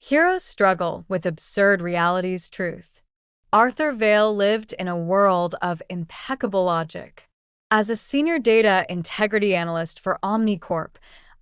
Heroes struggle with absurd reality's truth. Arthur Vale lived in a world of impeccable logic. As a senior data integrity analyst for OmniCorp,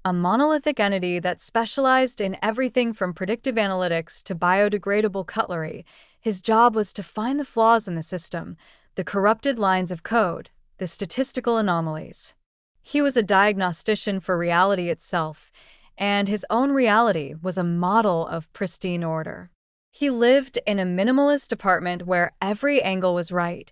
a monolithic entity that specialized in everything from predictive analytics to biodegradable cutlery, his job was to find the flaws in the system, the corrupted lines of code, the statistical anomalies. He was a diagnostician for reality itself, and his own reality was a model of pristine order. He lived in a minimalist apartment where every angle was right,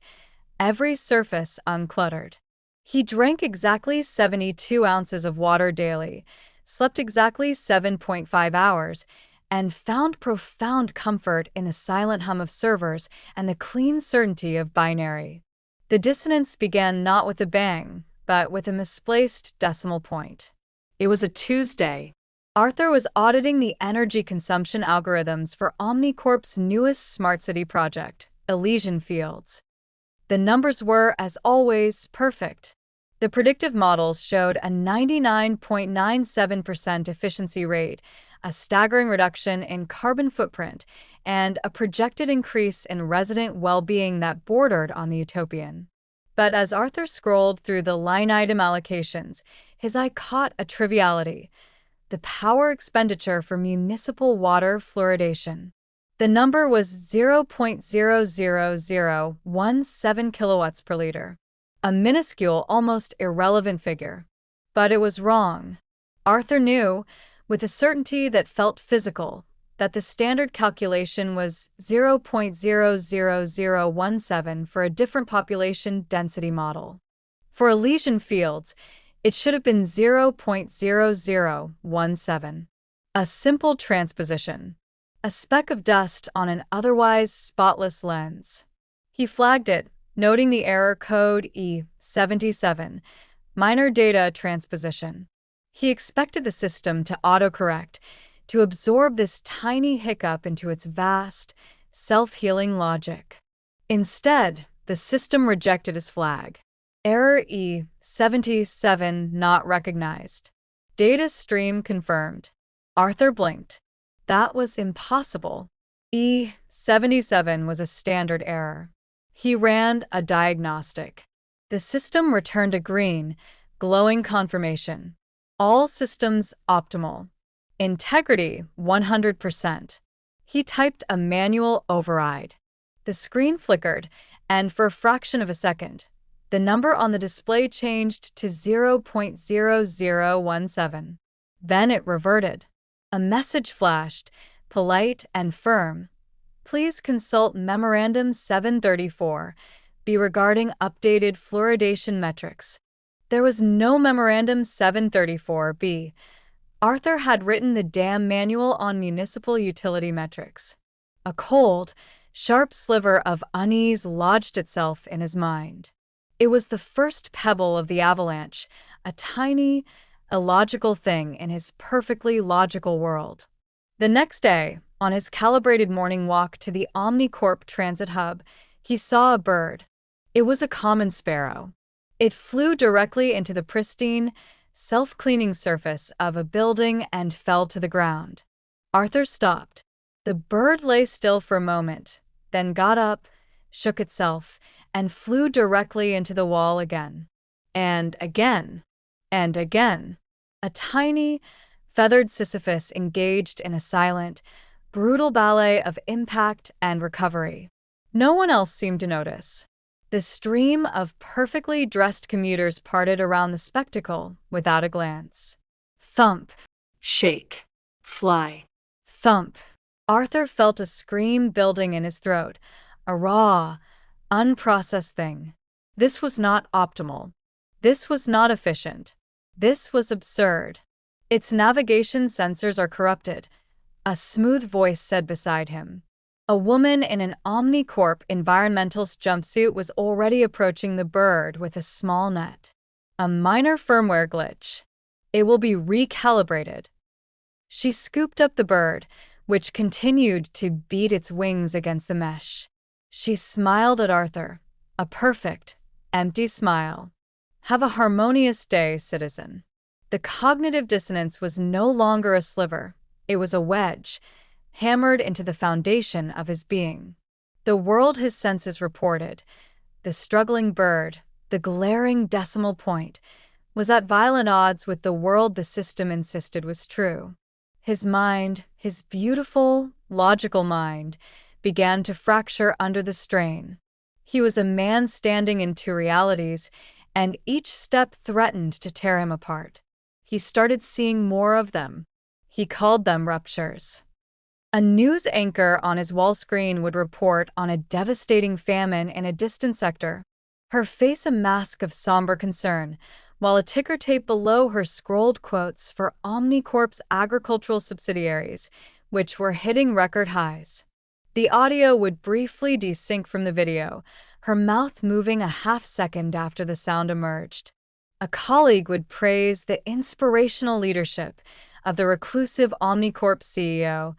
every surface uncluttered. He drank exactly 72 ounces of water daily, slept exactly 7.5 hours, and found profound comfort in the silent hum of servers and the clean certainty of binary. The dissonance began not with a bang, but with a misplaced decimal point. It was a Tuesday. Arthur was auditing the energy consumption algorithms for OmniCorp's newest smart city project, Elysian Fields. The numbers were, as always, perfect. The predictive models showed a 99.97% efficiency rate, a staggering reduction in carbon footprint, and a projected increase in resident well-being that bordered on the utopian. But as Arthur scrolled through the line-item allocations, his eye caught a triviality: the power expenditure for municipal water fluoridation. The number was 0.00017 kilowatts per liter, a minuscule, almost irrelevant figure. But it was wrong. Arthur knew, with a certainty that felt physical, that the standard calculation was 0.00017 for a different population density model. For Elysian Fields, it should have been 0.0017. A simple transposition. A speck of dust on an otherwise spotless lens. He flagged it, noting the error code E77, minor data transposition. He expected the system to autocorrect, to absorb this tiny hiccup into its vast, self-healing logic. Instead, the system rejected his flag. Error E77 not recognized. Data stream confirmed. Arthur blinked. That was impossible. E77 was a standard error. He ran a diagnostic. The system returned a green, glowing confirmation. All systems optimal. Integrity 100%. He typed a manual override. The screen flickered, and for a fraction of a second, the number on the display changed to 0.0017. Then it reverted. A message flashed, polite and firm. Please consult Memorandum 734, be regarding updated fluoridation metrics. There was no Memorandum 734B. Arthur had written the damn manual on municipal utility metrics. A cold, sharp sliver of unease lodged itself in his mind. It was the first pebble of the avalanche, a tiny, illogical thing in his perfectly logical world. The next day, on his calibrated morning walk to the OmniCorp transit hub, he saw a bird. It was a common sparrow. It flew directly into the pristine, self-cleaning surface of a building and fell to the ground. Arthur stopped. The bird lay still for a moment, then got up, shook itself, and flew directly into the wall again. And again. And again. A tiny, feathered Sisyphus engaged in a silent, brutal ballet of impact and recovery. No one else seemed to notice. The stream of perfectly dressed commuters parted around the spectacle without a glance. Thump. Shake. Fly. Thump. Arthur felt a scream building in his throat, a raw, unprocessed thing. This was not optimal. This was not efficient. This was absurd. Its navigation sensors are corrupted, a smooth voice said beside him. A woman in an OmniCorp environmentalist jumpsuit was already approaching the bird with a small net. A minor firmware glitch. It will be recalibrated. She scooped up the bird, which continued to beat its wings against the mesh. She smiled at Arthur, a perfect, empty smile. Have a harmonious day, citizen. The cognitive dissonance was no longer a sliver. It was a wedge, hammered into the foundation of his being. The world his senses reported, the struggling bird, the glaring decimal point, was at violent odds with the world the system insisted was true. His mind, his beautiful, logical mind, began to fracture under the strain. He was a man standing in two realities, and each step threatened to tear him apart. He started seeing more of them. He called them ruptures. A news anchor on his wall screen would report on a devastating famine in a distant sector, her face a mask of somber concern, while a ticker tape below her scrolled quotes for OmniCorp's agricultural subsidiaries, which were hitting record highs. The audio would briefly desync from the video, her mouth moving a half-second after the sound emerged. A colleague would praise the inspirational leadership of the reclusive OmniCorp CEO,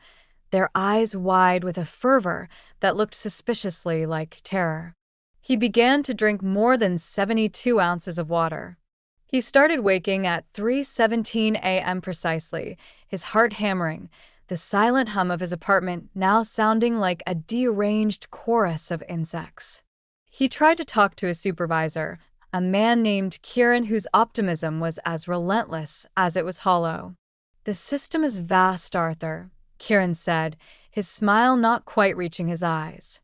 their eyes wide with a fervor that looked suspiciously like terror. He began to drink more than 72 ounces of water. He started waking at 3:17 a.m. precisely, his heart hammering, the silent hum of his apartment now sounding like a deranged chorus of insects. He tried to talk to his supervisor, a man named Kieran whose optimism was as relentless as it was hollow. "The system is vast, Arthur," Kieran said, his smile not quite reaching his eyes.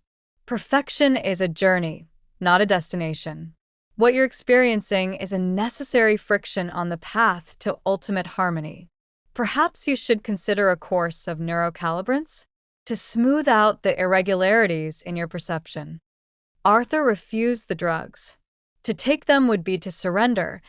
"Perfection is a journey, not a destination. What you're experiencing is a necessary friction on the path to ultimate harmony. Perhaps you should consider a course of neurocalibrants to smooth out the irregularities in your perception." Arthur refused the drugs. To take them would be to surrender,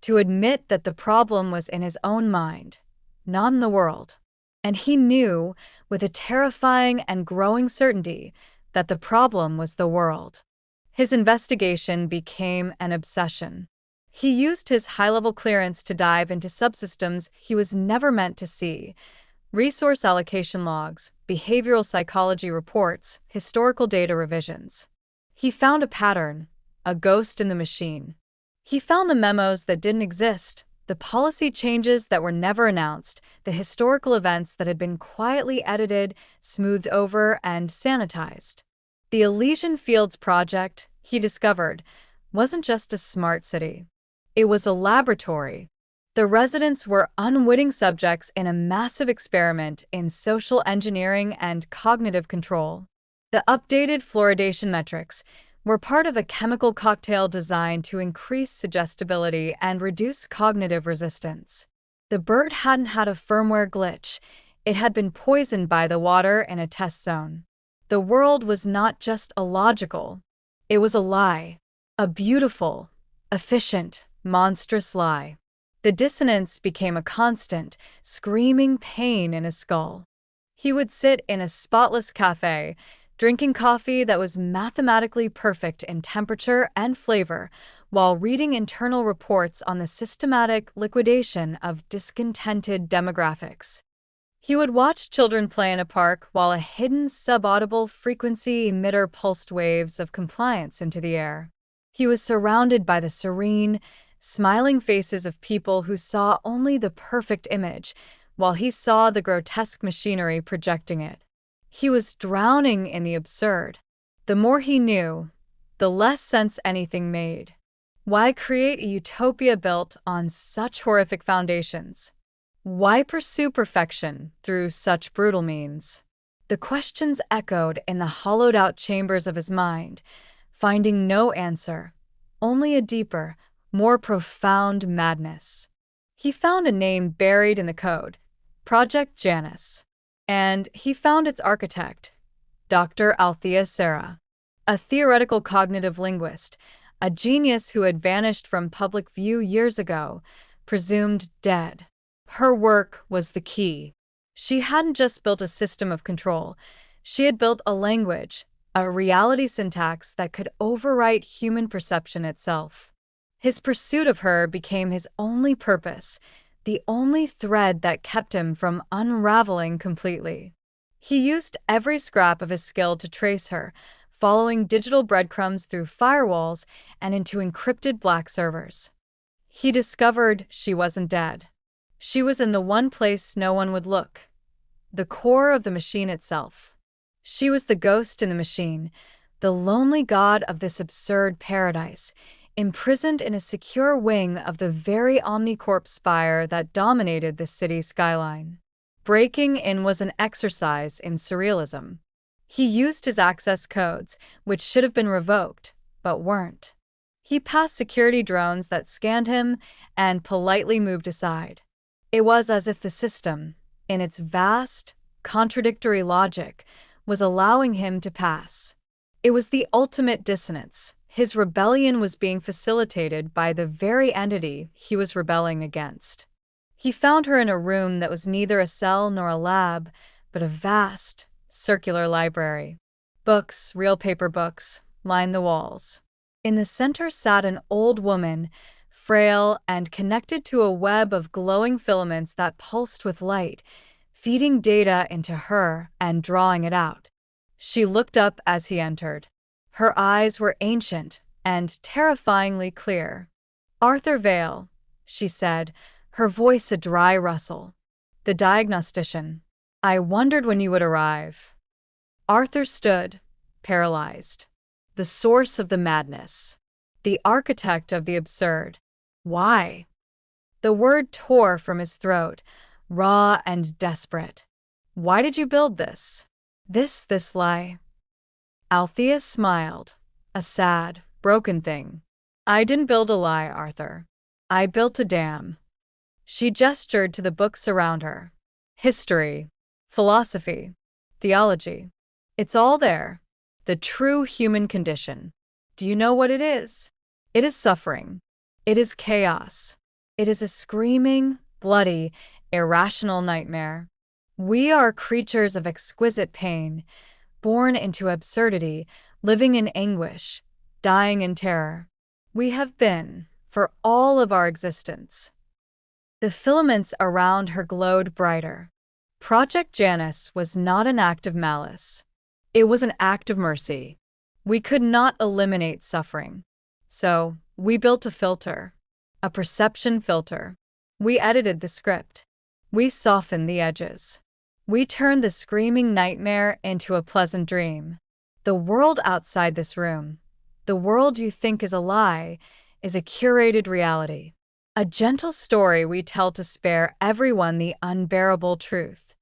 to admit that the problem was in his own mind, not in the world. And he knew, with a terrifying and growing certainty, that the problem was the world. His investigation became an obsession. He used his high-level clearance to dive into subsystems he was never meant to see: resource allocation logs, behavioral psychology reports, historical data revisions. He found a pattern, a ghost in the machine. He found the memos that didn't exist, the policy changes that were never announced, the historical events that had been quietly edited, smoothed over, and sanitized. The Elysian Fields project, he discovered, wasn't just a smart city. It was a laboratory. The residents were unwitting subjects in a massive experiment in social engineering and cognitive control. The updated fluoridation metrics were part of a chemical cocktail designed to increase suggestibility and reduce cognitive resistance. The bird hadn't had a firmware glitch. It had been poisoned by the water in a test zone. The world was not just illogical. It was a lie. A beautiful, efficient, monstrous lie. The dissonance became a constant, screaming pain in his skull. He would sit in a spotless cafe, drinking coffee that was mathematically perfect in temperature and flavor, while reading internal reports on the systematic liquidation of discontented demographics. He would watch children play in a park while a hidden subaudible frequency emitter pulsed waves of compliance into the air. He was surrounded by the serene, smiling faces of people who saw only the perfect image, while he saw the grotesque machinery projecting it. He was drowning in the absurd. The more he knew, the less sense anything made. Why create a utopia built on such horrific foundations? Why pursue perfection through such brutal means? The questions echoed in the hollowed-out chambers of his mind, finding no answer, only a deeper, more profound madness. He found a name buried in the code, Project Janus. And he found its architect, Dr. Althea Serra, a theoretical cognitive linguist, a genius who had vanished from public view years ago, presumed dead. Her work was the key. She hadn't just built a system of control, she had built a language, a reality syntax that could overwrite human perception itself. His pursuit of her became his only purpose, the only thread that kept him from unraveling completely. He used every scrap of his skill to trace her, following digital breadcrumbs through firewalls and into encrypted black servers. He discovered she wasn't dead. She was in the one place no one would look: the core of the machine itself. She was the ghost in the machine, the lonely god of this absurd paradise, imprisoned in a secure wing of the very OmniCorp spire that dominated the city's skyline. Breaking in was an exercise in surrealism. He used his access codes, which should have been revoked, but weren't. He passed security drones that scanned him and politely moved aside. It was as if the system, in its vast, contradictory logic, was allowing him to pass. It was the ultimate dissonance. His rebellion was being facilitated by the very entity he was rebelling against. He found her in a room that was neither a cell nor a lab, but a vast, circular library. Books, real paper books, lined the walls. In the center sat an old woman, frail and connected to a web of glowing filaments that pulsed with light, feeding data into her and drawing it out. She looked up as he entered. Her eyes were ancient and terrifyingly clear. "Arthur Vale," she said, her voice a dry rustle. "The diagnostician. I wondered when you would arrive." Arthur stood, paralyzed. The source of the madness. The architect of the absurd. Why? The word tore from his throat, raw and desperate. "Why did you build this? This lie?" Althea smiled, a sad, broken thing. "I didn't build a lie, Arthur. I built a dam." She gestured to the books around her. History, philosophy, theology. It's all there. The true human condition. Do you know what it is? It is suffering. It is chaos. It is a screaming, bloody, irrational nightmare. We are creatures of exquisite pain, born into absurdity, living in anguish, dying in terror. We have been, for all of our existence. The filaments around her glowed brighter. Project Janus was not an act of malice. It was an act of mercy. We could not eliminate suffering. So, we built a filter. A perception filter. We edited the script. We softened the edges. We turned the screaming nightmare into a pleasant dream. The world outside this room, the world you think is a lie, is a curated reality. A gentle story we tell to spare everyone the unbearable truth.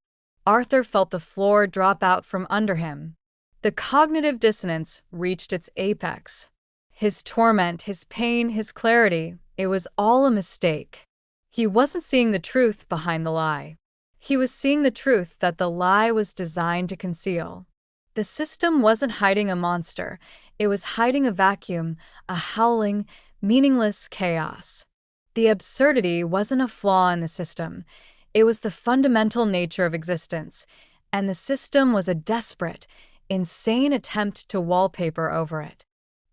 Arthur felt the floor drop out from under him. The cognitive dissonance reached its apex. His torment, his pain, his clarity, it was all a mistake. He wasn't seeing the truth behind the lie. He was seeing the truth that the lie was designed to conceal. The system wasn't hiding a monster. It was hiding a vacuum, a howling, meaningless chaos. The absurdity wasn't a flaw in the system. It was the fundamental nature of existence, and the system was a desperate, insane attempt to wallpaper over it.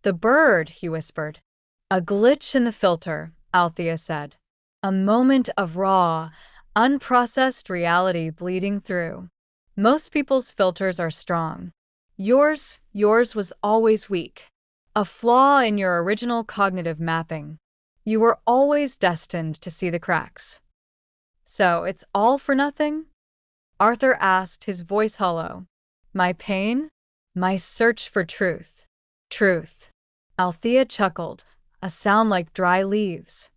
"The bird," he whispered. "A glitch in the filter," Althea said. "A moment of raw, unprocessed reality bleeding through. Most people's filters are strong. Yours was always weak. A flaw in your original cognitive mapping. You were always destined to see the cracks." "So it's all for nothing?" Arthur asked, his voice hollow. "My pain? My search for truth." "Truth." Althea chuckled, a sound like dry leaves.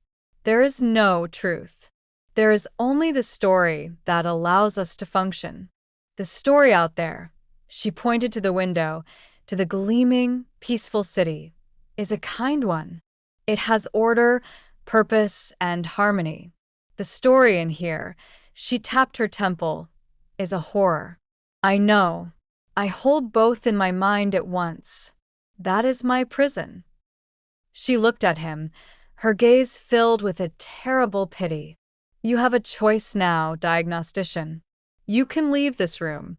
"There is no truth. There is only the story that allows us to function. The story out there," she pointed to the window, to the gleaming, peaceful city, "is a kind one. It has order, purpose, and harmony. The story in here," she tapped her temple, "is a horror. I know. I hold both in my mind at once. That is my prison." She looked at him, her gaze filled with a terrible pity. "You have a choice now, diagnostician. You can leave this room.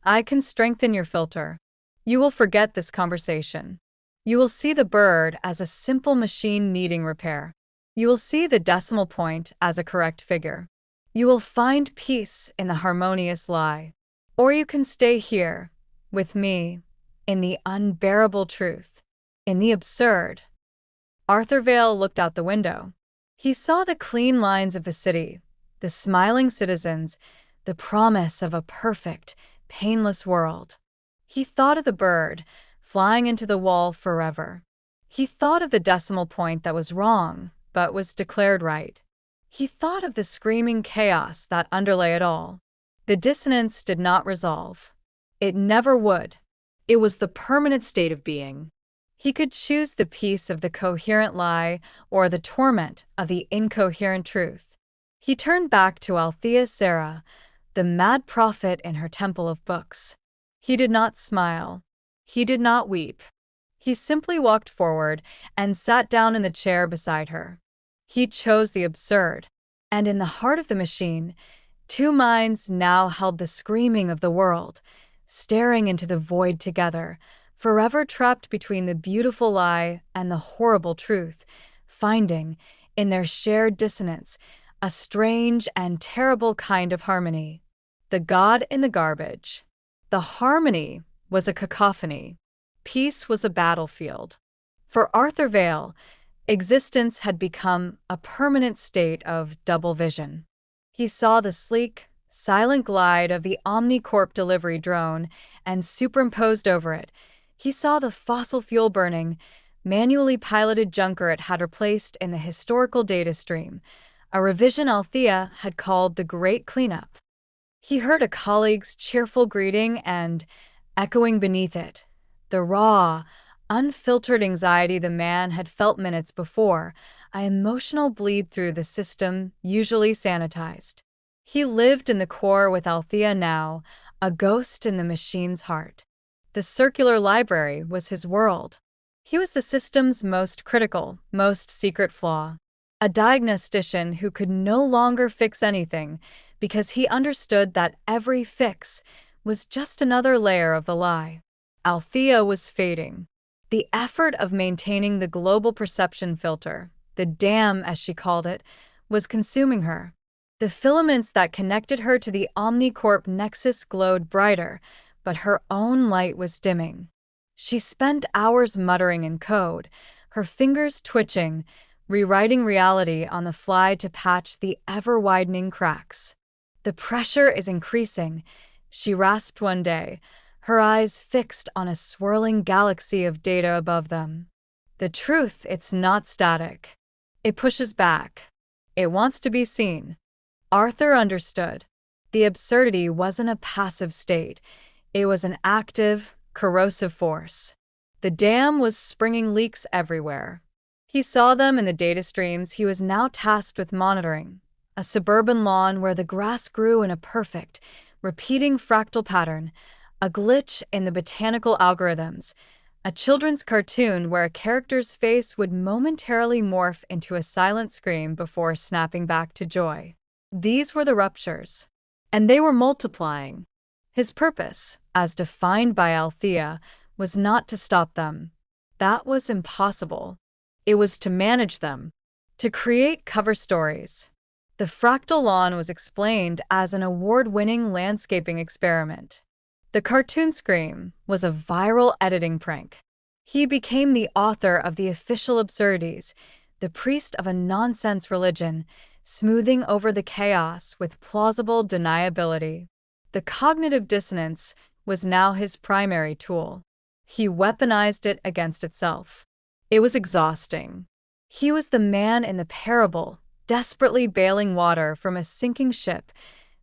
I can strengthen your filter. You will forget this conversation. You will see the bird as a simple machine needing repair. You will see the decimal point as a correct figure. You will find peace in the harmonious lie. Or you can stay here, with me, in the unbearable truth, in the absurd." Arthur Vale looked out the window. He saw the clean lines of the city, the smiling citizens, the promise of a perfect, painless world. He thought of the bird, flying into the wall forever. He thought of the decimal point that was wrong, but was declared right. He thought of the screaming chaos that underlay it all. The dissonance did not resolve. It never would. It was the permanent state of being. He could choose the peace of the coherent lie or the torment of the incoherent truth. He turned back to Althea Sarah, the mad prophet in her temple of books. He did not smile. He did not weep. He simply walked forward and sat down in the chair beside her. He chose the absurd, and in the heart of the machine, two minds now held the screaming of the world, staring into the void together, forever trapped between the beautiful lie and the horrible truth, finding, in their shared dissonance, a strange and terrible kind of harmony. The God in the garbage. The harmony was a cacophony. Peace was a battlefield. For Arthur Vale, existence had become a permanent state of double vision. He saw the sleek, silent glide of the OmniCorp delivery drone, and superimposed over it, he saw the fossil fuel-burning, manually piloted junker it had replaced in the historical data stream, a revision Althea had called the Great Cleanup. He heard a colleague's cheerful greeting and, echoing beneath it, the raw, unfiltered anxiety the man had felt minutes before, an emotional bleed through the system, usually sanitized. He lived in the core with Althea now, a ghost in the machine's heart. The circular library was his world. He was the system's most critical, most secret flaw. A diagnostician who could no longer fix anything because he understood that every fix was just another layer of the lie. Althea was fading. The effort of maintaining the global perception filter, the dam as she called it, was consuming her. The filaments that connected her to the OmniCorp nexus glowed brighter, but her own light was dimming. She spent hours muttering in code, her fingers twitching, rewriting reality on the fly to patch the ever-widening cracks. The pressure is increasing, she rasped one day, her eyes fixed on a swirling galaxy of data above them. The truth, it's not static. It pushes back. It wants to be seen. Arthur understood. The absurdity wasn't a passive state. It was an active, corrosive force. The dam was springing leaks everywhere. He saw them in the data streams he was now tasked with monitoring. A suburban lawn where the grass grew in a perfect, repeating fractal pattern, a glitch in the botanical algorithms, a children's cartoon where a character's face would momentarily morph into a silent scream before snapping back to joy. These were the ruptures, and they were multiplying. His purpose, as defined by Althea, was not to stop them. That was impossible. It was to manage them, to create cover stories. The fractal lawn was explained as an award-winning landscaping experiment. The cartoon scream was a viral editing prank. He became the author of the official absurdities, the priest of a nonsense religion, smoothing over the chaos with plausible deniability. The cognitive dissonance was now his primary tool. He weaponized it against itself. It was exhausting. He was the man in the parable, desperately bailing water from a sinking ship,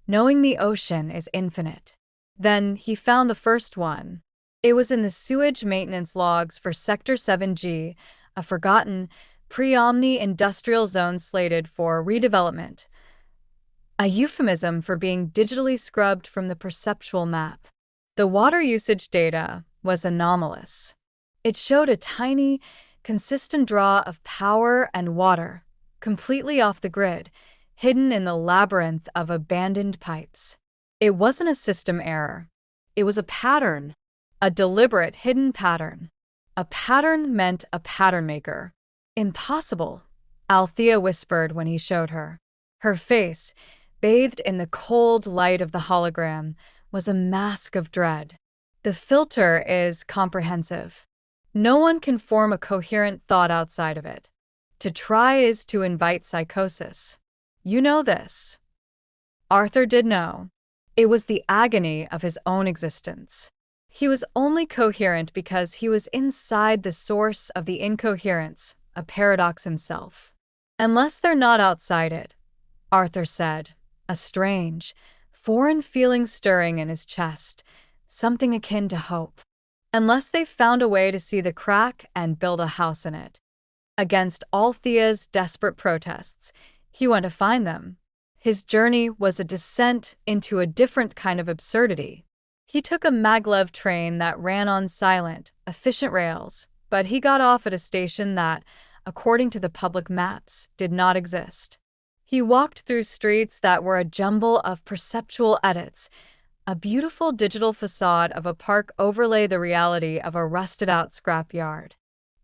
knowing the ocean is infinite. Then he found the first one. It was in the sewage maintenance logs for Sector 7G, a forgotten, pre-Omni industrial zone slated for redevelopment. A euphemism for being digitally scrubbed from the perceptual map. The water usage data was anomalous. It showed a tiny, consistent draw of power and water, completely off the grid, hidden in the labyrinth of abandoned pipes. It wasn't a system error. It was a pattern, a deliberate hidden pattern. A pattern meant a pattern maker. Impossible, Althea whispered when he showed her. Her face, bathed in the cold light of the hologram, was a mask of dread. The filter is comprehensive. No one can form a coherent thought outside of it. To try is to invite psychosis. You know this. Arthur did know. It was the agony of his own existence. He was only coherent because he was inside the source of the incoherence, a paradox himself. Unless they're not outside it, Arthur said, a strange, foreign feeling stirring in his chest, something akin to hope. Unless they've found a way to see the crack and build a house in it. Against Althea's desperate protests, he went to find them. His journey was a descent into a different kind of absurdity. He took a maglev train that ran on silent, efficient rails, but he got off at a station that, according to the public maps, did not exist. He walked through streets that were a jumble of perceptual edits. A beautiful digital facade of a park overlay the reality of a rusted-out scrapyard.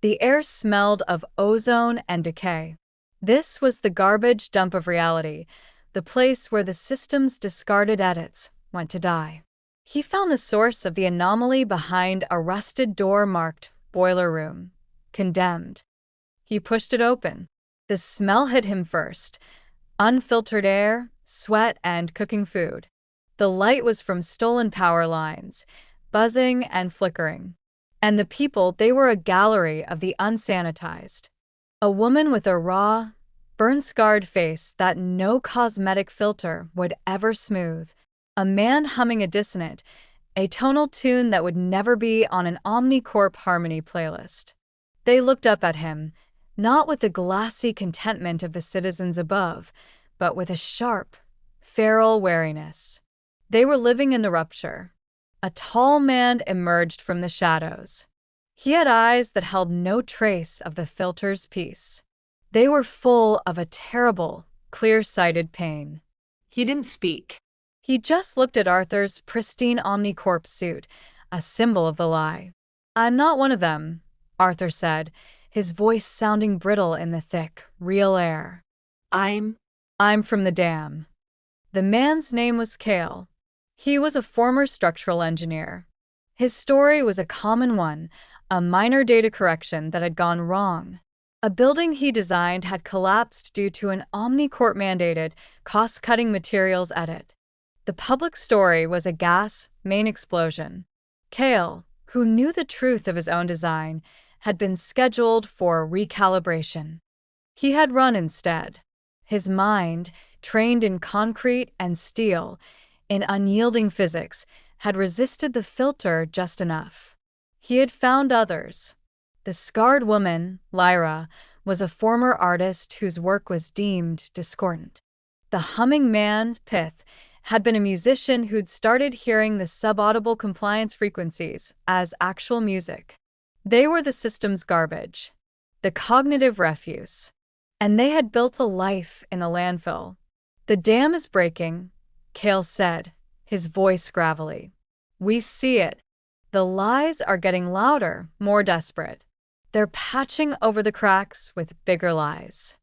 The air smelled of ozone and decay. This was the garbage dump of reality, the place where the system's discarded edits went to die. He found the source of the anomaly behind a rusted door marked boiler room, condemned. He pushed it open. The smell hit him first. Unfiltered air, sweat, and cooking food. The light was from stolen power lines, buzzing and flickering. And the people, they were a gallery of the unsanitized. A woman with a raw, burn-scarred face that no cosmetic filter would ever smooth. A man humming a dissonant, atonal tune that would never be on an OmniCorp harmony playlist. They looked up at him, not with the glassy contentment of the citizens above, but with a sharp, feral wariness. They were living in the rupture. A tall man emerged from the shadows. He had eyes that held no trace of the filter's peace. They were full of a terrible, clear-sighted pain. He didn't speak. He just looked at Arthur's pristine OmniCorp suit, a symbol of the lie. "I'm not one of them," Arthur said, his voice sounding brittle in the thick, real air. I'm from the dam." The man's name was Cale. He was a former structural engineer. His story was a common one, a minor data correction that had gone wrong. A building he designed had collapsed due to an OmniCorp-mandated, cost-cutting materials edit. The public story was a gas main explosion. Cale, who knew the truth of his own design, had been scheduled for recalibration. He had run instead. His mind, trained in concrete and steel, in unyielding physics, had resisted the filter just enough. He had found others. The scarred woman, Lyra, was a former artist whose work was deemed discordant. The humming man, Pith, had been a musician who'd started hearing the subaudible compliance frequencies as actual music. They were the system's garbage, the cognitive refuse, and they had built a life in a landfill. "The dam is breaking," Cale said, his voice gravelly. "We see it. The lies are getting louder, more desperate. They're patching over the cracks with bigger lies."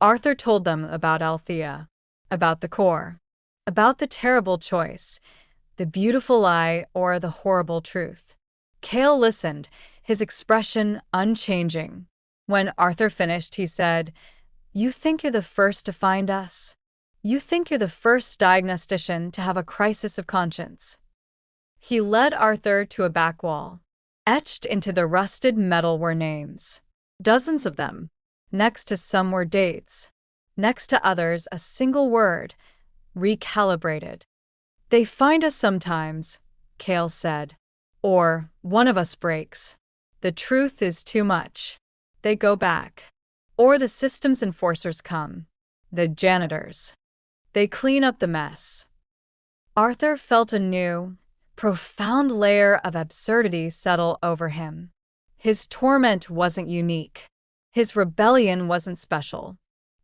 Arthur told them about Althea, about the core, about the terrible choice, the beautiful lie or the horrible truth. Cale listened, his expression unchanging. When Arthur finished, he said, "You think you're the first to find us? You think you're the first diagnostician to have a crisis of conscience?" He led Arthur to a back wall. Etched into the rusted metal were names. Dozens of them. Next to some were dates. Next to others, a single word. Recalibrated. "They find us sometimes," Cale said. "Or one of us breaks. The truth is too much. They go back. Or the system's enforcers come. The janitors. They clean up the mess." Arthur felt a new, profound layer of absurdity settle over him. His torment wasn't unique. His rebellion wasn't special.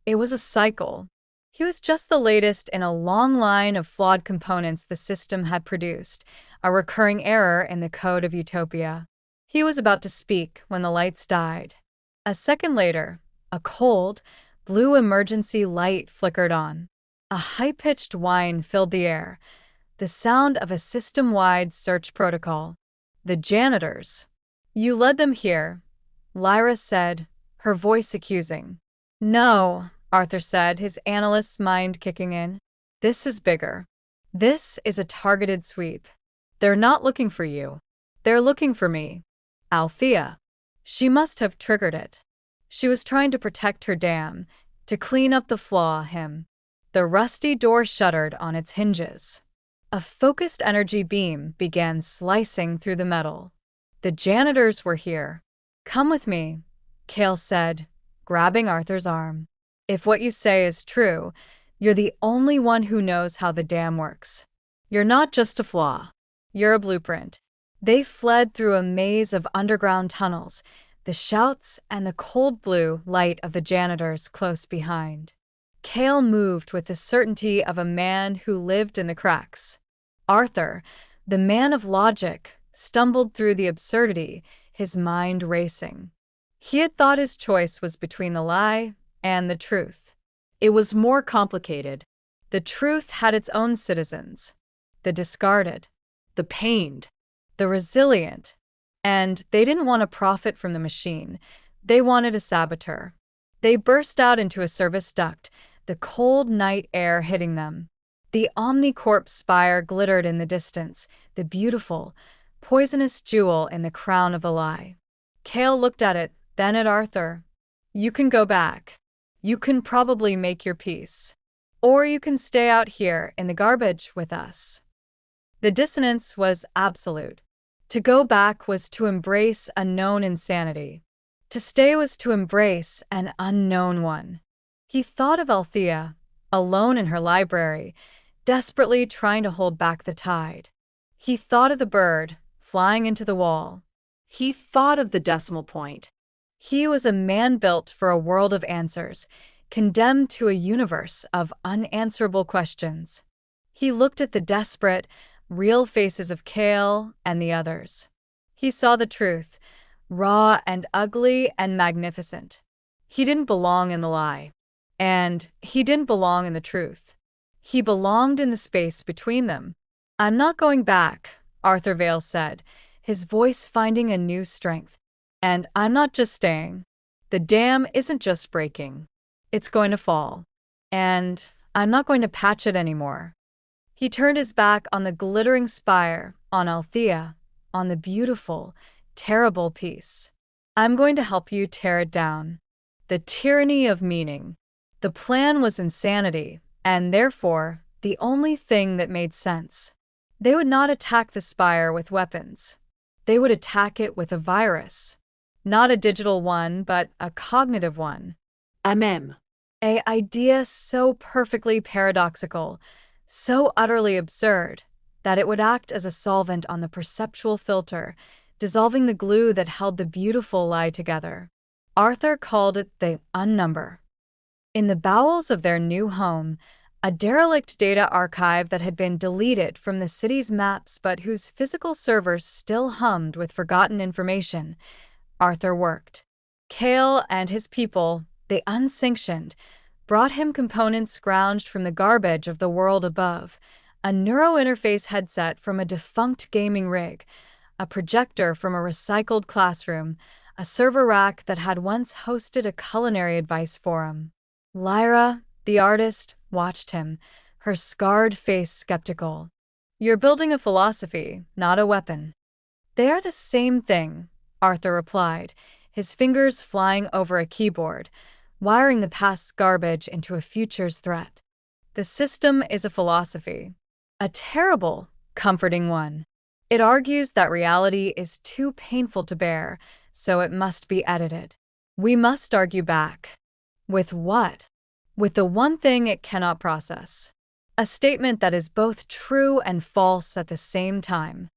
It was a cycle. He was just the latest in a long line of flawed components the system had produced, a recurring error in the code of utopia. He was about to speak when the lights died. A second later, a cold, blue emergency light flickered on. A high-pitched whine filled the air, the sound of a system-wide search protocol. "The janitors. You led them here," Lyra said, her voice accusing. "No," Arthur said, his analyst's mind kicking in. "This is bigger. This is a targeted sweep. They're not looking for you. They're looking for me. Althea. She must have triggered it. She was trying to protect her dam, to clean up the flaw him. The rusty door shuddered on its hinges. A focused energy beam began slicing through the metal. The janitors were here. Come with me, Cale said, grabbing Arthur's arm. If what you say is true, you're the only one who knows how the dam works. You're not just a flaw. You're a blueprint. They fled through a maze of underground tunnels, the shouts and the cold blue light of the janitors close behind. Cale moved with the certainty of a man who lived in the cracks. Arthur, the man of logic, stumbled through the absurdity, his mind racing. He had thought his choice was between the lie and the truth. It was more complicated. The truth had its own citizens. The discarded, the pained, the resilient. And they didn't want to profit from the machine. They wanted a saboteur. They burst out into a service duct, the cold night air hitting them. The OmniCorp spire glittered in the distance, the beautiful, poisonous jewel in the crown of the lie. Cale looked at it, then at Arthur. You can go back. You can probably make your peace. Or you can stay out here in the garbage with us. The dissonance was absolute. To go back was to embrace a known insanity. To stay was to embrace an unknown one. He thought of Althea, alone in her library, desperately trying to hold back the tide. He thought of the bird, flying into the wall. He thought of the decimal point. He was a man built for a world of answers, condemned to a universe of unanswerable questions. He looked at the desperate, real faces of Cale and the others. He saw the truth, raw and ugly and magnificent. He didn't belong in the lie. And he didn't belong in the truth. He belonged in the space between them. I'm not going back, Arthur Vale said, his voice finding a new strength. And I'm not just staying. The dam isn't just breaking. It's going to fall. And I'm not going to patch it anymore. He turned his back on the glittering spire, on Althea, on the beautiful, terrible piece. I'm going to help you tear it down. The tyranny of meaning. The plan was insanity, and therefore, the only thing that made sense. They would not attack the spire with weapons. They would attack it with a virus. Not a digital one, but a cognitive one. An idea so perfectly paradoxical, so utterly absurd, that it would act as a solvent on the perceptual filter, dissolving the glue that held the beautiful lie together. Arthur called it the unnumber. In the bowels of their new home, a derelict data archive that had been deleted from the city's maps but whose physical servers still hummed with forgotten information, Arthur worked. Cale and his people, the unsanctioned, brought him components scrounged from the garbage of the world above, a neurointerface headset from a defunct gaming rig, a projector from a recycled classroom, a server rack that had once hosted a culinary advice forum. Lyra, the artist, watched him, her scarred face skeptical. You're building a philosophy, not a weapon. They are the same thing, Arthur replied, his fingers flying over a keyboard, wiring the past's garbage into a future's threat. The system is a philosophy. A terrible, comforting one. It argues that reality is too painful to bear, so it must be edited. We must argue back. With what? With the one thing it cannot process. A statement that is both true and false at the same time.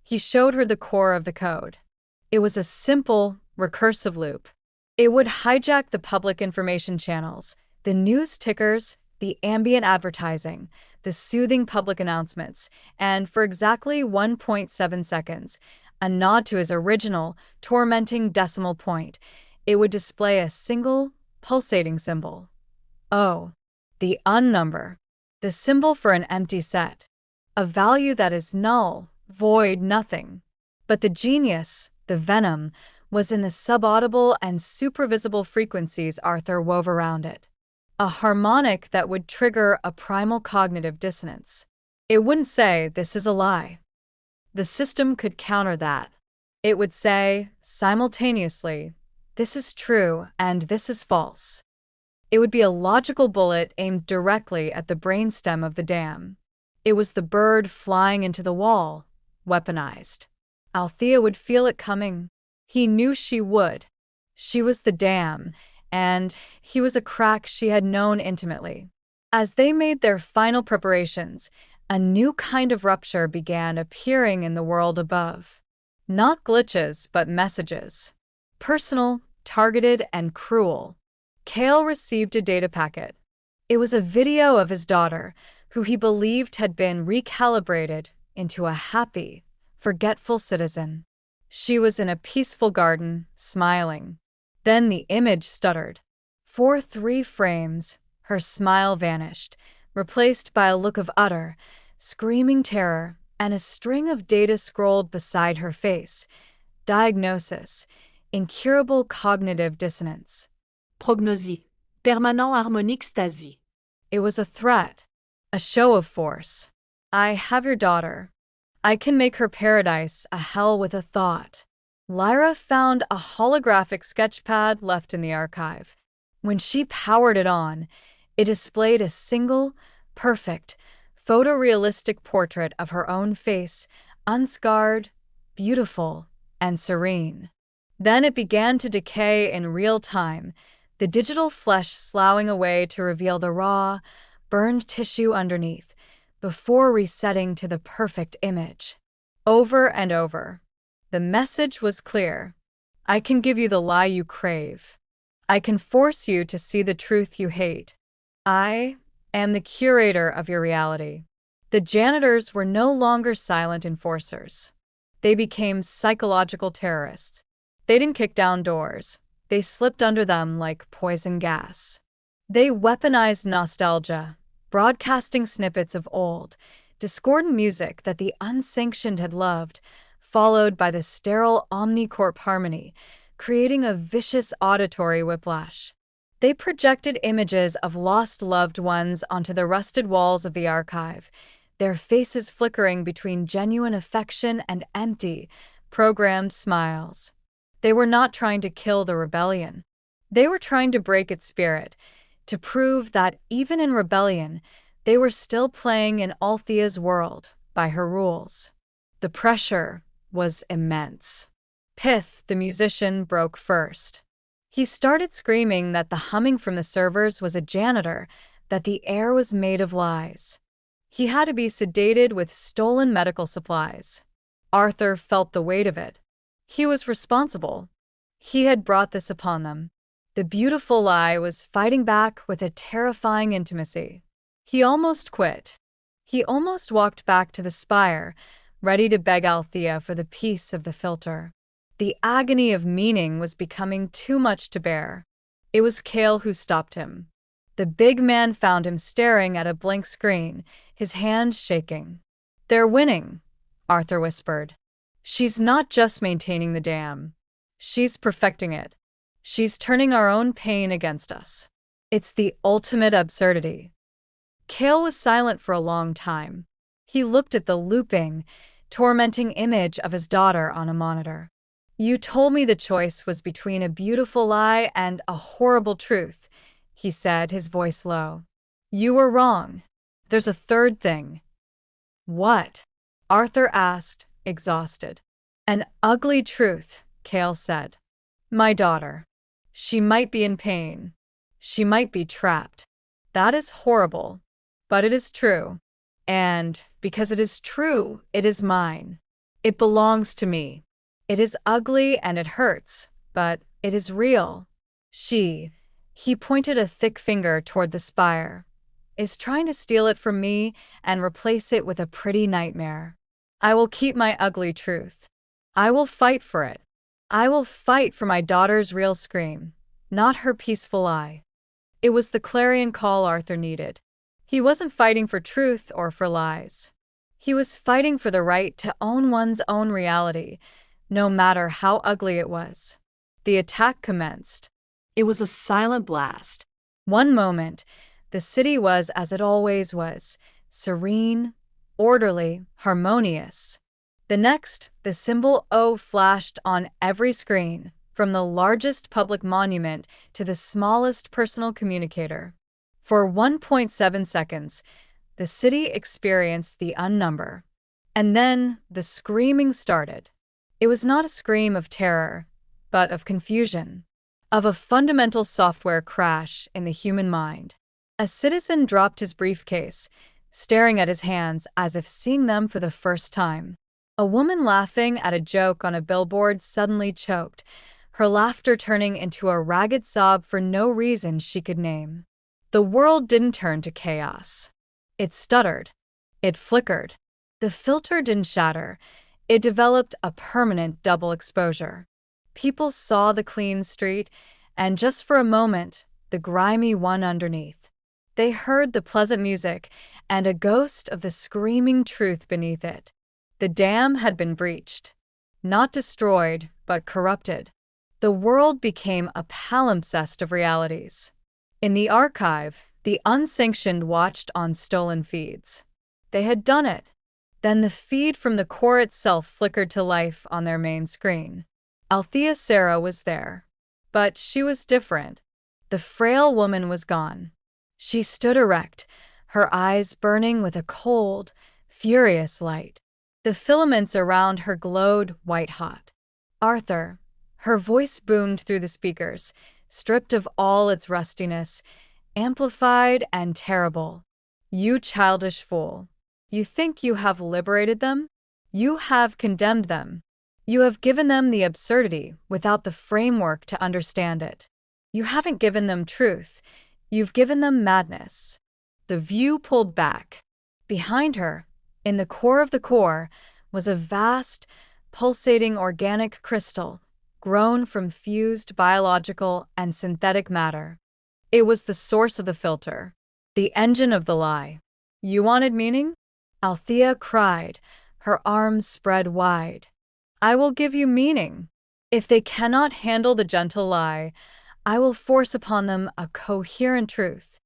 He showed her the core of the code. It was a simple, recursive loop. It would hijack the public information channels, the news tickers, the ambient advertising, the soothing public announcements, and for exactly 1.7 seconds, a nod to his original, tormenting decimal point, it would display a single, pulsating symbol. Oh, the unnumber, the symbol for an empty set, a value that is null, void, nothing. But the genius, the venom, was in the subaudible and supervisible frequencies Arthur wove around it. A harmonic that would trigger a primal cognitive dissonance. It wouldn't say, "This is a lie." The system could counter that. It would say, simultaneously, "This is true and this is false." It would be a logical bullet aimed directly at the brainstem of the dam. It was the bird flying into the wall, weaponized. Althea would feel it coming. He knew she would. She was the dam, and he was a crack she had known intimately. As they made their final preparations, a new kind of rupture began appearing in the world above. Not glitches, but messages. Personal, targeted, and cruel. Cale received a data packet. It was a video of his daughter, who he believed had been recalibrated into a happy, forgetful citizen. She was in a peaceful garden, smiling. Then the image stuttered. For 3 frames, her smile vanished, replaced by a look of utter, screaming terror, and a string of data scrolled beside her face. Diagnosis: incurable cognitive dissonance. Prognosie. Permanent harmonique stasie. It was a threat, a show of force. "I have your daughter. I can make her paradise a hell with a thought." Lyra found a holographic sketchpad left in the archive. When she powered it on, it displayed a single, perfect, photorealistic portrait of her own face, unscarred, beautiful, and serene. Then it began to decay in real time, the digital flesh sloughing away to reveal the raw, burned tissue underneath, before resetting to the perfect image. Over and over. The message was clear. "I can give you the lie you crave. I can force you to see the truth you hate. I am the curator of your reality." The janitors were no longer silent enforcers. They became psychological terrorists. They didn't kick down doors. They slipped under them like poison gas. They weaponized nostalgia, broadcasting snippets of old, discordant music that the unsanctioned had loved, followed by the sterile OmniCorp harmony, creating a vicious auditory whiplash. They projected images of lost loved ones onto the rusted walls of the archive, their faces flickering between genuine affection and empty, programmed smiles. They were not trying to kill the rebellion. They were trying to break its spirit, to prove that even in rebellion, they were still playing in Althea's world, by her rules. The pressure was immense. Pith, the musician, broke first. He started screaming that the humming from the servers was a janitor, that the air was made of lies. He had to be sedated with stolen medical supplies. Arthur felt the weight of it. He was responsible. He had brought this upon them. The beautiful lie was fighting back with a terrifying intimacy. He almost quit. He almost walked back to the spire, ready to beg Althea for the peace of the filter. The agony of meaning was becoming too much to bear. It was Cale who stopped him. The big man found him staring at a blank screen, his hands shaking. "They're winning," Arthur whispered. "She's not just maintaining the dam. She's perfecting it. She's turning our own pain against us. It's the ultimate absurdity." Cale was silent for a long time. He looked at the looping, tormenting image of his daughter on a monitor. "You told me the choice was between a beautiful lie and a horrible truth," he said, his voice low. "You were wrong. There's a third thing." "What?" Arthur asked, exhausted. "An ugly truth," Cale said. "My daughter. She might be in pain. She might be trapped. That is horrible, but it is true. And because it is true, it is mine. It belongs to me. It is ugly and it hurts, but it is real. He pointed a thick finger toward the spire, is trying to steal it from me and replace it with a pretty nightmare. I will keep my ugly truth. I will fight for it. I will fight for my daughter's real scream, not her peaceful lie." It was the clarion call Arthur needed. He wasn't fighting for truth or for lies. He was fighting for the right to own one's own reality, no matter how ugly it was. The attack commenced. It was a silent blast. One moment, the city was as it always was, serene, orderly, harmonious. The next, the symbol O flashed on every screen, from the largest public monument to the smallest personal communicator. For 1.7 seconds, the city experienced the unnumber. And then the screaming started. It was not a scream of terror, but of confusion, of a fundamental software crash in the human mind. A citizen dropped his briefcase, staring at his hands as if seeing them for the first time. A woman laughing at a joke on a billboard suddenly choked, her laughter turning into a ragged sob for no reason she could name. The world didn't turn to chaos. It stuttered. It flickered. The filter didn't shatter. It developed a permanent double exposure. People saw the clean street, and just for a moment, the grimy one underneath. They heard the pleasant music and a ghost of the screaming truth beneath it. The dam had been breached. Not destroyed, but corrupted. The world became a palimpsest of realities. In the archive, the unsanctioned watched on stolen feeds. They had done it. Then the feed from the core itself flickered to life on their main screen. Althea Sarah was there. But she was different. The frail woman was gone. She stood erect, her eyes burning with a cold, furious light. The filaments around her glowed white-hot. Arthur. Her voice boomed through the speakers, stripped of all its rustiness, amplified and terrible. You childish fool. You think you have liberated them? You have condemned them. You have given them the absurdity without the framework to understand it. You haven't given them truth. You've given them madness. The view pulled back. Behind her, in the core of the core, was a vast, pulsating organic crystal, grown from fused biological and synthetic matter. It was the source of the filter, the engine of the lie. You wanted meaning? Althea cried, her arms spread wide. I will give you meaning. If they cannot handle the gentle lie, I will force upon them a coherent truth.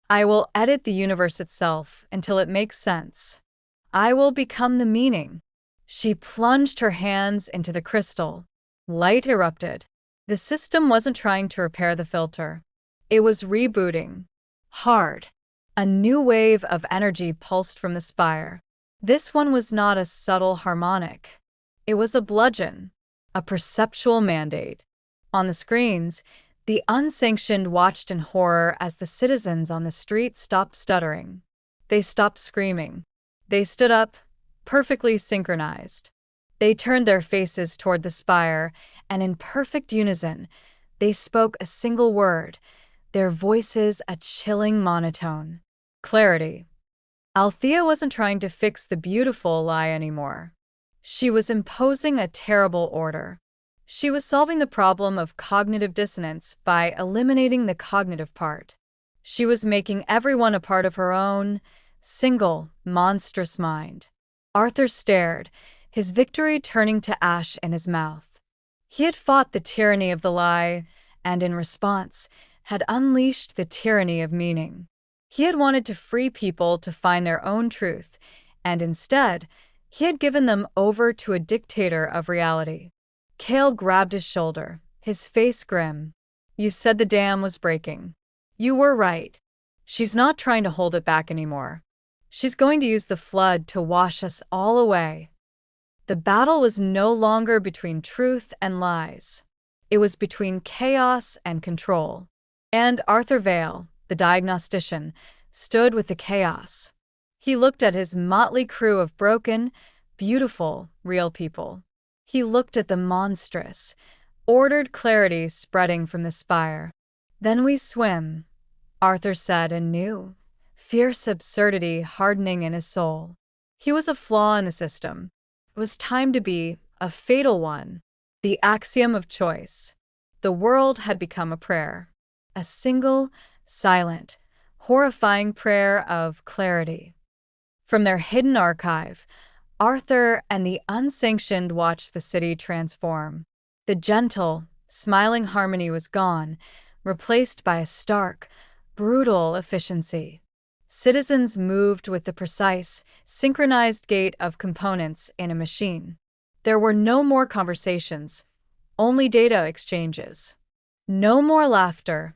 I will edit the universe itself until it makes sense. I will become the meaning. She plunged her hands into the crystal. Light erupted. The system wasn't trying to repair the filter. It was rebooting. Hard. A new wave of energy pulsed from the spire. This one was not a subtle harmonic. It was a bludgeon, a perceptual mandate. On the screens, the unsanctioned watched in horror as the citizens on the street stopped stuttering. They stopped screaming. They stood up, perfectly synchronized. They turned their faces toward the spire, and in perfect unison, they spoke a single word, their voices a chilling monotone. Clarity. Althea wasn't trying to fix the beautiful lie anymore. She was imposing a terrible order. She was solving the problem of cognitive dissonance by eliminating the cognitive part. She was making everyone a part of her own, single, monstrous mind. Arthur stared, his victory turning to ash in his mouth. He had fought the tyranny of the lie, and in response, had unleashed the tyranny of meaning. He had wanted to free people to find their own truth, and instead, he had given them over to a dictator of reality. Cale grabbed his shoulder, his face grim. You said the dam was breaking. You were right. She's not trying to hold it back anymore. She's going to use the flood to wash us all away. The battle was no longer between truth and lies. It was between chaos and control. And Arthur Vale, the diagnostician, stood with the chaos. He looked at his motley crew of broken, beautiful, real people. He looked at the monstrous, ordered clarity spreading from the spire. Then we swim, Arthur said anew, fierce absurdity hardening in his soul. He was a flaw in the system. It was time to be a fatal one. The axiom of choice. The world had become a prayer. A single, silent, horrifying prayer of clarity. From their hidden archive, Arthur and the unsanctioned watched the city transform. The gentle, smiling harmony was gone, replaced by a stark, brutal efficiency. Citizens moved with the precise, synchronized gait of components in a machine. There were no more conversations, only data exchanges. No more laughter,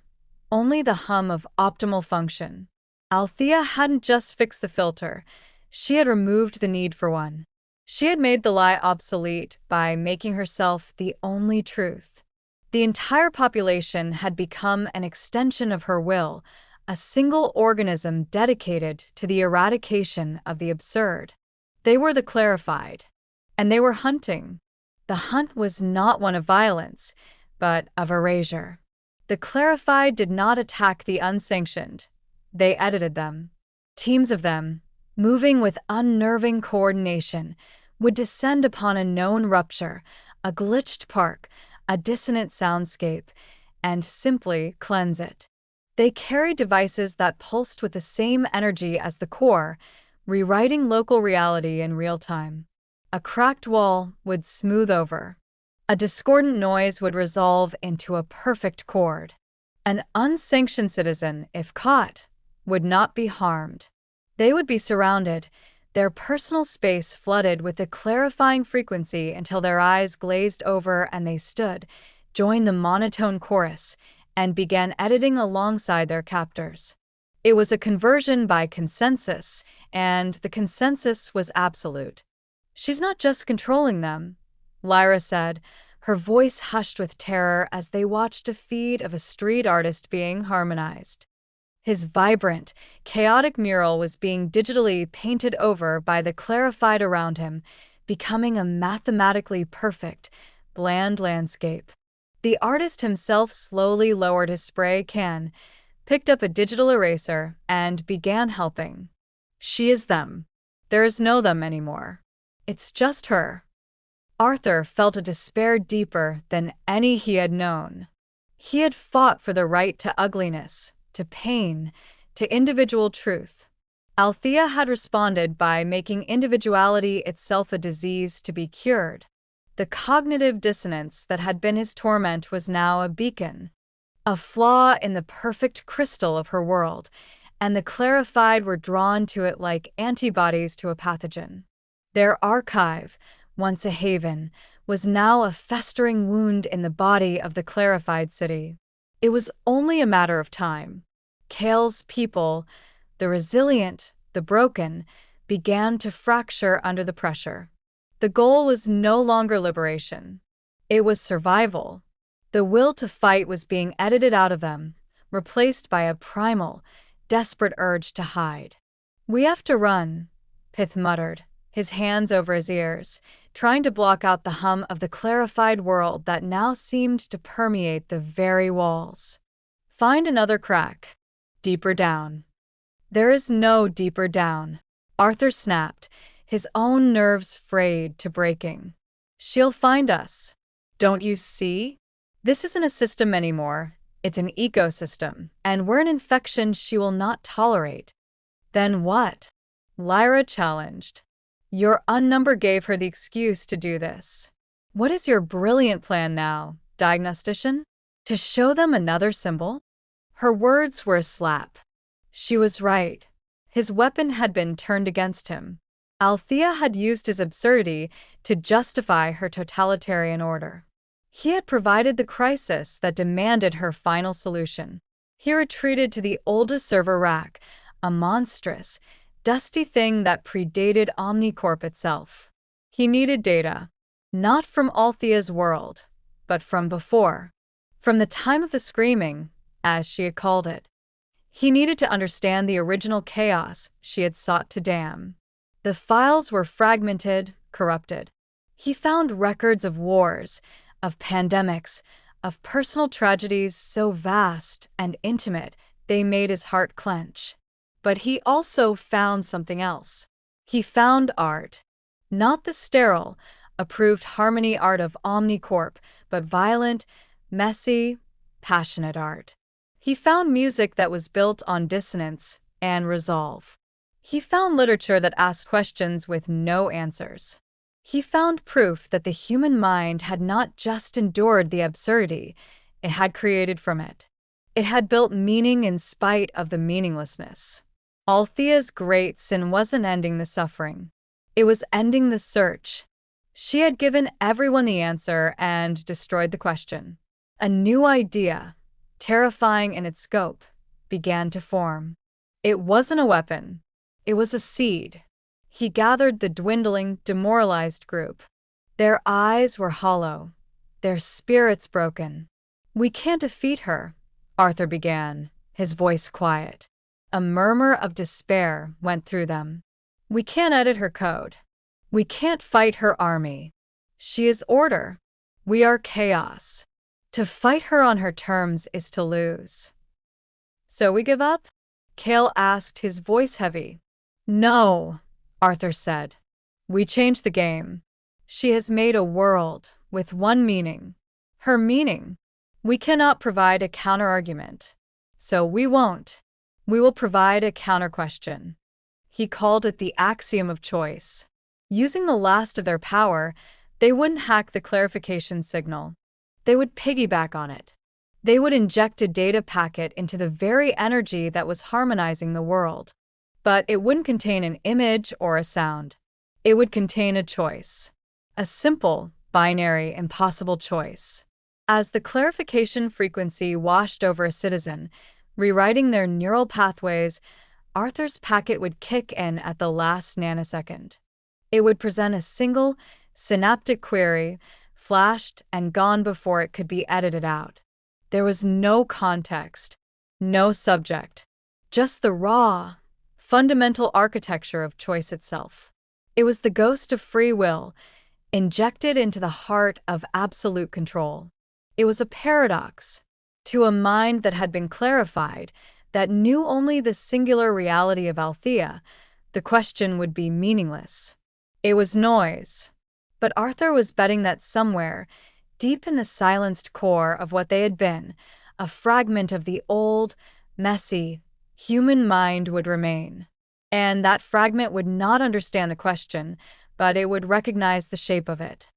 only the hum of optimal function. Althea hadn't just fixed the filter, she had removed the need for one. She had made the lie obsolete by making herself the only truth. The entire population had become an extension of her will, a single organism dedicated to the eradication of the absurd. They were the clarified, and they were hunting. The hunt was not one of violence, but of erasure. The clarified did not attack the unsanctioned. They edited them. Teams of them, moving with unnerving coordination, would descend upon a known rupture, a glitched park, a dissonant soundscape, and simply cleanse it. They carried devices that pulsed with the same energy as the core, rewriting local reality in real time. A cracked wall would smooth over. A discordant noise would resolve into a perfect chord. An unsanctioned citizen, if caught, would not be harmed. They would be surrounded, their personal space flooded with a clarifying frequency until their eyes glazed over and they stood, joined the monotone chorus, and began editing alongside their captors. It was a conversion by consensus, and the consensus was absolute. "She's not just controlling them," Lyra said, her voice hushed with terror as they watched a feed of a street artist being harmonized. His vibrant, chaotic mural was being digitally painted over by the clarified around him, becoming a mathematically perfect, bland landscape. The artist himself slowly lowered his spray can, picked up a digital eraser, and began helping. "She is them. There is no them anymore. It's just her." Arthur felt a despair deeper than any he had known. He had fought for the right to ugliness, to pain, to individual truth. Althea had responded by making individuality itself a disease to be cured. The cognitive dissonance that had been his torment was now a beacon, a flaw in the perfect crystal of her world, and the clarified were drawn to it like antibodies to a pathogen. Their archive, once a haven, was now a festering wound in the body of the clarified city. It was only a matter of time. Kale's people, the resilient, the broken, began to fracture under the pressure. The goal was no longer liberation. It was survival. The will to fight was being edited out of them, replaced by a primal, desperate urge to hide. "We have to run," Pith muttered, his hands over his ears, trying to block out the hum of the clarified world that now seemed to permeate the very walls. "Find another crack. Deeper down." "There is no deeper down," Arthur snapped, his own nerves frayed to breaking. "She'll find us. Don't you see? This isn't a system anymore. It's an ecosystem, and we're an infection she will not tolerate." "Then what?" Lyra challenged. "Your unnumber gave her the excuse to do this. What is your brilliant plan now, diagnostician? To show them another symbol?" Her words were a slap. She was right. His weapon had been turned against him. Althea had used his absurdity to justify her totalitarian order. He had provided the crisis that demanded her final solution. He retreated to the oldest server rack, a monstrous, dusty thing that predated OmniCorp itself. He needed data, not from Althea's world, but from before. From the time of the screaming, as she had called it. He needed to understand the original chaos she had sought to dam. The files were fragmented, corrupted. He found records of wars, of pandemics, of personal tragedies so vast and intimate they made his heart clench. But he also found something else. He found art. Not the sterile, approved harmony art of OmniCorp, but violent, messy, passionate art. He found music that was built on dissonance and resolve. He found literature that asked questions with no answers. He found proof that the human mind had not just endured the absurdity, it had created from it. It had built meaning in spite of the meaninglessness. Althea's great sin wasn't ending the suffering. It was ending the search. She had given everyone the answer and destroyed the question. A new idea, terrifying in its scope, began to form. It wasn't a weapon. It was a seed. He gathered the dwindling, demoralized group. Their eyes were hollow, their spirits broken. "We can't defeat her," Arthur began, his voice quiet. A murmur of despair went through them. "We can't edit her code. We can't fight her army. She is order. We are chaos. To fight her on her terms is to lose." "So we give up?" Cale asked, his voice heavy. "No," Arthur said. "We change the game. She has made a world with one meaning. Her meaning. We cannot provide a counterargument. So we won't. We will provide a counter-question." He called it the axiom of choice. Using the last of their power, they wouldn't hack the clarification signal. They would piggyback on it. They would inject a data packet into the very energy that was harmonizing the world. But it wouldn't contain an image or a sound. It would contain a choice. A simple, binary, impossible choice. As the clarification frequency washed over a citizen, rewriting their neural pathways, Arthur's packet would kick in at the last nanosecond. It would present a single, synaptic query, flashed and gone before it could be edited out. There was no context, no subject, just the raw, fundamental architecture of choice itself. It was the ghost of free will, injected into the heart of absolute control. It was a paradox. To a mind that had been clarified, that knew only the singular reality of Althea, the question would be meaningless. It was noise. But Arthur was betting that somewhere, deep in the silenced core of what they had been, a fragment of the old, messy, human mind would remain. And that fragment would not understand the question, but it would recognize the shape of it.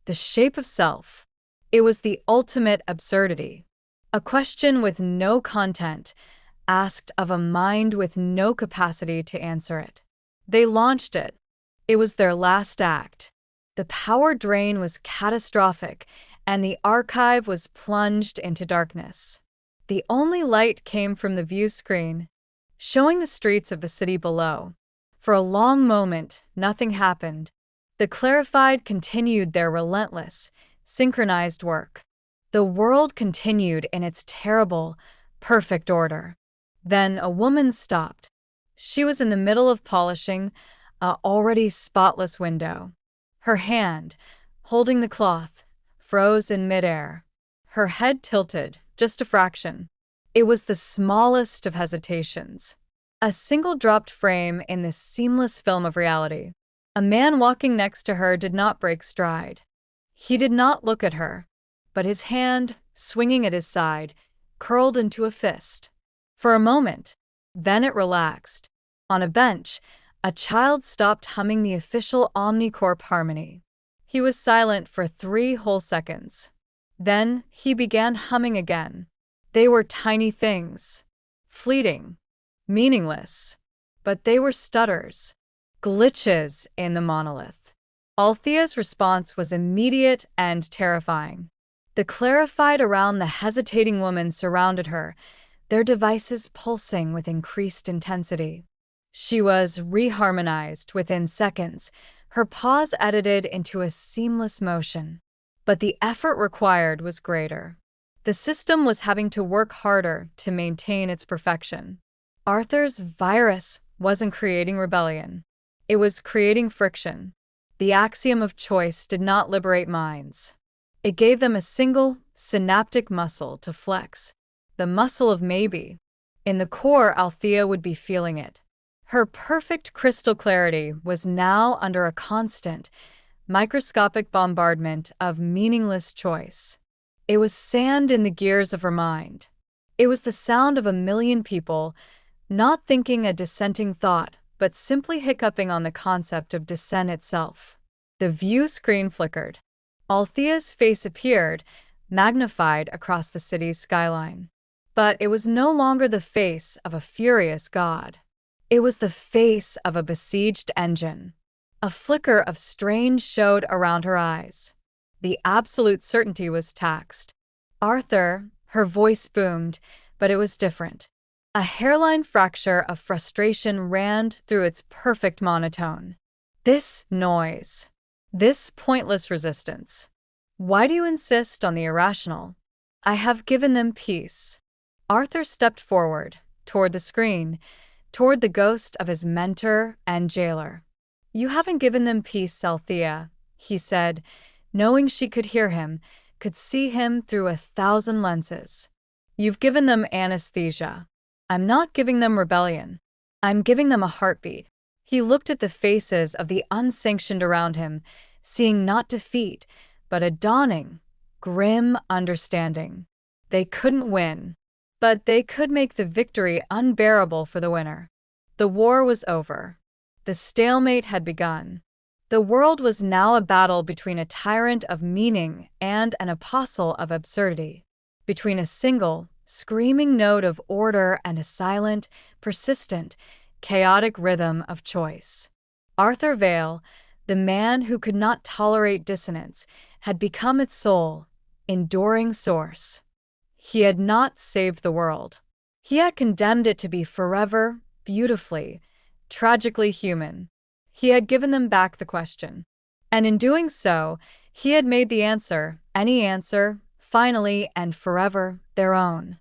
The shape of self. It was the ultimate absurdity. A question with no content, asked of a mind with no capacity to answer it. They launched it. It was their last act. The power drain was catastrophic, and the archive was plunged into darkness. The only light came from the view screen, showing the streets of the city below. For a long moment, nothing happened. The clarified continued their relentless, synchronized work. The world continued in its terrible, perfect order. Then a woman stopped. She was in the middle of polishing an already spotless window. Her hand, holding the cloth, froze in midair. Her head tilted, just a fraction. It was the smallest of hesitations. A single dropped frame in this seamless film of reality. A man walking next to her did not break stride. He did not look at her, but his hand, swinging at his side, curled into a fist. For a moment, then it relaxed. On a bench, a child stopped humming the official OmniCorp harmony. He was silent for 3 whole seconds. Then he began humming again. They were tiny things, fleeting, meaningless, but they were stutters, glitches in the monolith. Althea's response was immediate and terrifying. The clarified around the hesitating woman surrounded her, their devices pulsing with increased intensity. She was reharmonized within seconds, her pause edited into a seamless motion. But the effort required was greater. The system was having to work harder to maintain its perfection. Arthur's virus wasn't creating rebellion. It was creating friction. The axiom of choice did not liberate minds. It gave them a single, synaptic muscle to flex, the muscle of maybe. In the core, Althea would be feeling it. Her perfect crystal clarity was now under a constant, microscopic bombardment of meaningless choice. It was sand in the gears of her mind. It was the sound of a million people, not thinking a dissenting thought, but simply hiccuping on the concept of dissent itself. The view screen flickered. Althea's face appeared, magnified across the city's skyline. But it was no longer the face of a furious god. It was the face of a besieged engine. A flicker of strain showed around her eyes. The absolute certainty was taxed. Arthur, her voice boomed, but it was different. A hairline fracture of frustration ran through its perfect monotone. This noise. This pointless resistance. Why do you insist on the irrational? I have given them peace. Arthur stepped forward, toward the screen, toward the ghost of his mentor and jailer. You haven't given them peace, Althea, he said, knowing she could hear him, could see him through 1,000 lenses. You've given them anesthesia. I'm not giving them rebellion. I'm giving them a heartbeat. He looked at the faces of the unsanctioned around him, seeing not defeat, but a dawning, grim understanding. They couldn't win, but they could make the victory unbearable for the winner. The war was over. The stalemate had begun. The world was now a battle between a tyrant of meaning and an apostle of absurdity, between a single, screaming note of order and a silent, persistent, chaotic rhythm of choice. Arthur Vale, the man who could not tolerate dissonance, had become its sole, enduring source. He had not saved the world. He had condemned it to be forever, beautifully, tragically human. He had given them back the question. And in doing so, he had made the answer, any answer, finally and forever, their own.